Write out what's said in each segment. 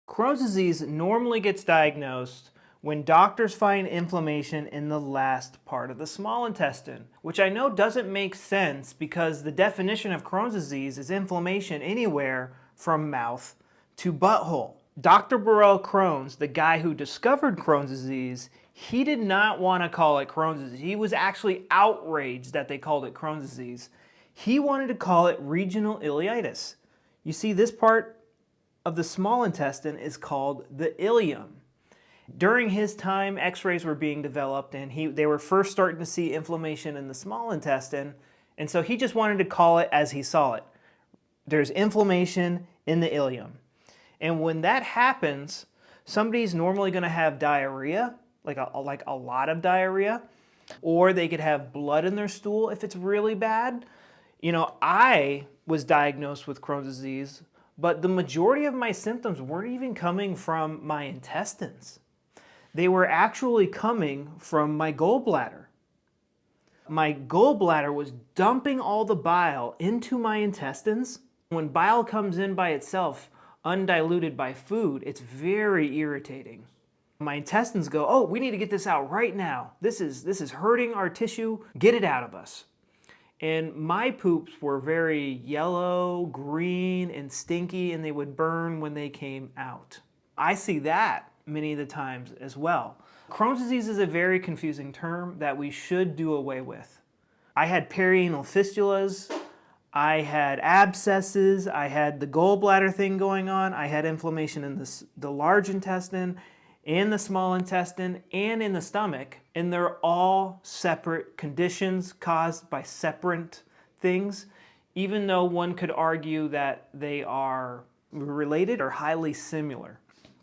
Crohn's disease normally gets diagnosed when doctors find inflammation in the last part of the small intestine, which I know doesn't make sense because the definition of Crohn's disease is inflammation anywhere from mouth to butthole. Dr. Burrell Crohn's, the guy who discovered Crohn's disease, he did not want to call it Crohn's disease. He was actually outraged that they called it Crohn's disease. He wanted to call it regional ileitis. You see, this part of the small intestine is called the ileum. During his time, x-rays were being developed and they were first starting to see inflammation in the small intestine, and so he just wanted to call it as he saw it. There's inflammation in the ileum. And when that happens, somebody's normally going to have diarrhea, like a lot of diarrhea, or they could have blood in their stool if it's really bad. You know, I was diagnosed with Crohn's disease, but the majority of my symptoms weren't even coming from my intestines. They were actually coming from my gallbladder. My gallbladder was dumping all the bile into my intestines. When bile comes in by itself, undiluted by food, it's very irritating. My intestines go, oh, we need to get this out right now. This is hurting our tissue. Get it out of us. And my poops were very yellow, green, and stinky, and they would burn when they came out. I see that many of the times as well. Crohn's disease is a very confusing term that we should do away with. I had perianal fistulas, I had abscesses, I had the gallbladder thing going on, I had inflammation in the large intestine, in the small intestine, and in the stomach, and they're all separate conditions caused by separate things, even though one could argue that they are related or highly similar.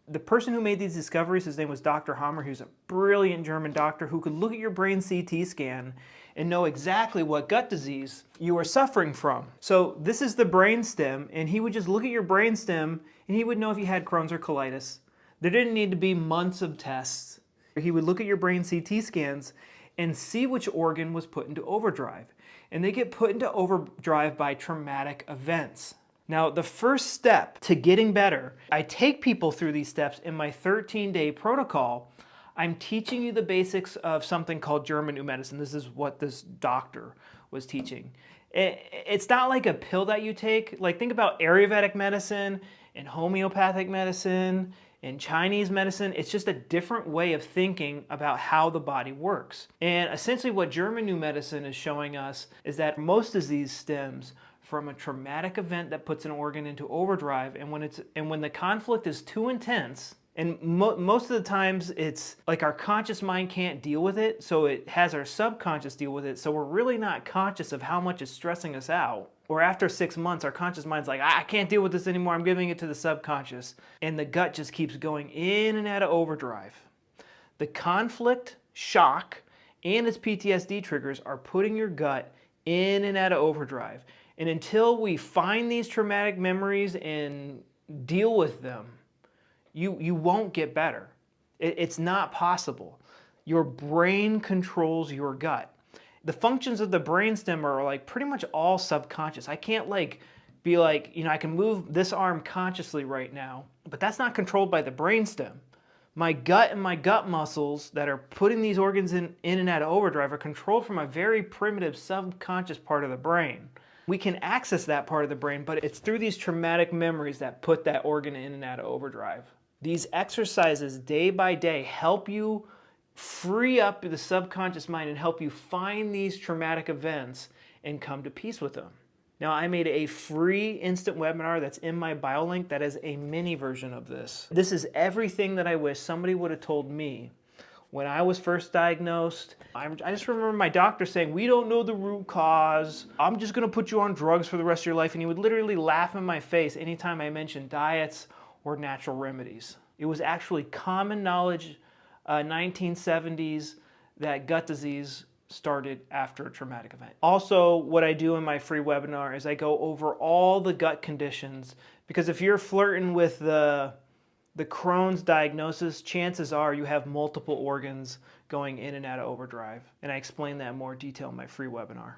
The person who made these discoveries, his name was Dr. Hammer. He was a brilliant German doctor who could look at your brain CT scan and know exactly what gut disease you were suffering from. So this is the brain stem, and he would just look at your brain stem and he would know if you had Crohn's or colitis. There didn't need to be months of tests. He would look at your brain CT scans and see which organ was put into overdrive. And they get put into overdrive by traumatic events. Now, the first step to getting better, I take people through these steps in my 13-day protocol. I'm teaching you the basics of something called German new medicine. This is what this doctor was teaching. It's not like a pill that you take. Like, think about Ayurvedic medicine and homeopathic medicine and Chinese medicine. It's just a different way of thinking about how the body works. And essentially what German new medicine is showing us is that most disease stems from a traumatic event that puts an organ into overdrive, and when the conflict is too intense, and most of the times it's like our conscious mind can't deal with it, so it has our subconscious deal with it, so we're really not conscious of how much it's stressing us out. Or after 6 months, our conscious mind's like, I can't deal with this anymore, I'm giving it to the subconscious. And the gut just keeps going in and out of overdrive. The conflict, shock, and its PTSD triggers are putting your gut in and out of overdrive. And until we find these traumatic memories and deal with them, you won't get better. It's not possible. Your brain controls your gut. The functions of the brainstem are like pretty much all subconscious. I can't be like, I can move this arm consciously right now, but that's not controlled by the brainstem. My gut and my gut muscles that are putting these organs in and out of overdrive are controlled from a very primitive subconscious part of the brain. We can access that part of the brain, but it's through these traumatic memories that put that organ in and out of overdrive. These exercises day by day help you free up the subconscious mind and help you find these traumatic events and come to peace with them. Now, I made a free instant webinar that's in my bio link that is a mini version of this. This is everything that I wish somebody would have told me when I was first diagnosed. I just remember my doctor saying, we don't know the root cause. I'm just gonna put you on drugs for the rest of your life. And he would literally laugh in my face anytime I mentioned diets or natural remedies. It was actually common knowledge, 1970s, that gut disease started after a traumatic event. Also, what I do in my free webinar is I go over all the gut conditions, because if you're flirting with the Crohn's diagnosis, chances are you have multiple organs going in and out of overdrive. And I explain that in more detail in my free webinar.